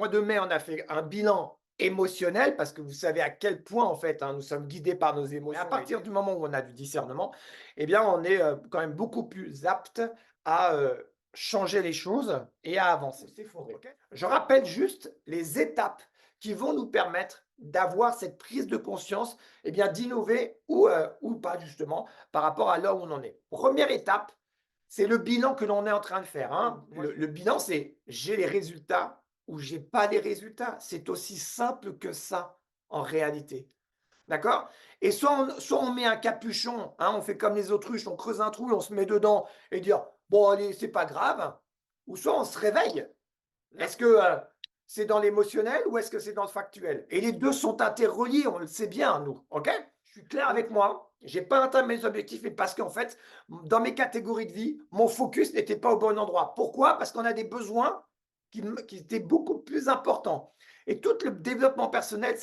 Mois de mai, on a fait un bilan émotionnel parce que vous savez à quel point, en fait, nous sommes guidés par nos émotions. Et à partir du moment où on a du discernement, eh bien, on est quand même beaucoup plus apte à changer les choses et à avancer. Ok. Je rappelle juste les étapes qui vont nous permettre d'avoir cette prise de conscience, eh bien, d'innover ou pas, justement, par rapport à là où on en est. Première étape, c'est le bilan que l'on est en train de faire. Le bilan, c'est j'ai les résultats ou j'ai pas les résultats. C'est aussi simple que ça en réalité. D'accord. Et soit on met un capuchon, on fait comme les autruches, on creuse un trou, on se met dedans et dire bon, allez, c'est pas grave. Ou soit on se réveille. Est-ce que c'est dans l'émotionnel ou est-ce que c'est dans le factuel? Et les deux sont interreliés, on le sait bien, nous. OK? Je suis clair avec moi. J'ai pas atteint mes objectifs, mais parce qu'en fait, dans mes catégories de vie, mon focus n'était pas au bon endroit. Pourquoi? Parce qu'on a des besoins qui étaient beaucoup plus importants. Et tout le développement personnel,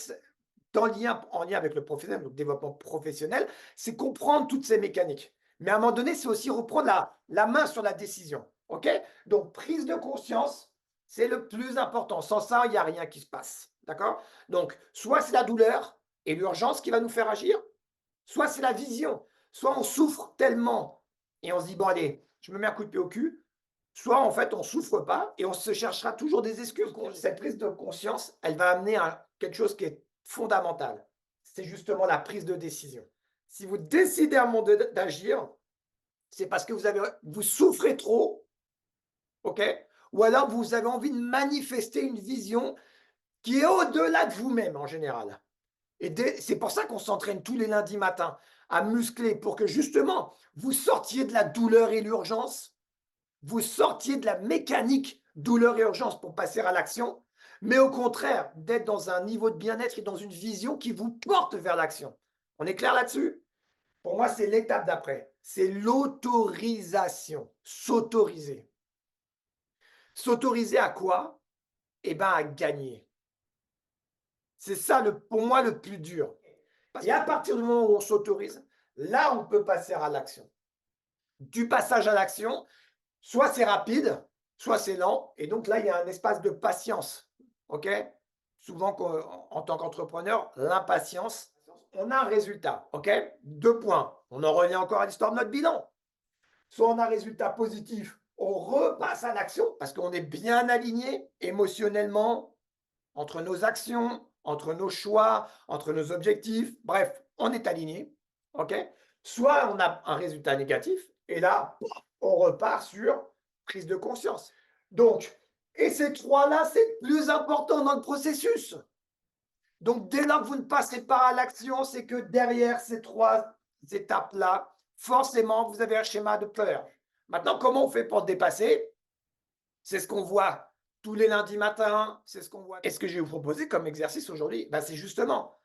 en lien avec le professionnel, donc développement professionnel, c'est comprendre toutes ces mécaniques. Mais à un moment donné, c'est aussi reprendre la main sur la décision. OK? Donc, prise de conscience, c'est le plus important. Sans ça, il n'y a rien qui se passe. D'accord? Donc, soit c'est la douleur et l'urgence qui va nous faire agir, soit c'est la vision. Soit on souffre tellement et on se dit, bon, allez, je me mets un coup de pied au cul. Soit, en fait, on ne souffre pas et on se cherchera toujours des excuses. Cette prise de conscience, elle va amener à quelque chose qui est fondamental. C'est justement la prise de décision. Si vous décidez à un moment d'agir, c'est parce que vous souffrez trop, OK? Ou alors vous avez envie de manifester une vision qui est au-delà de vous-même en général. Et c'est pour ça qu'on s'entraîne tous les lundis matins à muscler pour que justement vous sortiez de la douleur et l'urgence, vous sortiez de la mécanique douleur et urgence pour passer à l'action, mais au contraire d'être dans un niveau de bien-être et dans une vision qui vous porte vers l'action. On est clair là-dessus? Pour moi, c'est l'étape d'après. C'est l'autorisation. S'autoriser. S'autoriser à quoi? Eh bien, à gagner. C'est ça, pour moi, le plus dur. Et à partir du moment où on s'autorise, là, on peut passer à l'action. Du passage à l'action, soit c'est rapide, soit c'est lent. Et donc là, il y a un espace de patience. OK? Souvent, en tant qu'entrepreneur, l'impatience, on a un résultat. OK? 2 points. On en revient encore à l'histoire de notre bilan. Soit on a un résultat positif, on repasse à l'action parce qu'on est bien aligné émotionnellement entre nos actions, entre nos choix, entre nos objectifs. Bref, on est aligné. OK? Soit on a un résultat négatif et là, on repart sur prise de conscience. Donc, et ces trois-là, c'est le plus important dans le processus. Donc, dès lors que vous ne passez pas à l'action, c'est que derrière ces trois étapes-là, forcément, vous avez un schéma de peur. Maintenant, comment on fait pour le dépasser? C'est ce qu'on voit tous les lundis matins, c'est ce qu'on voit. Et ce que je vais vous proposer comme exercice aujourd'hui, c'est justement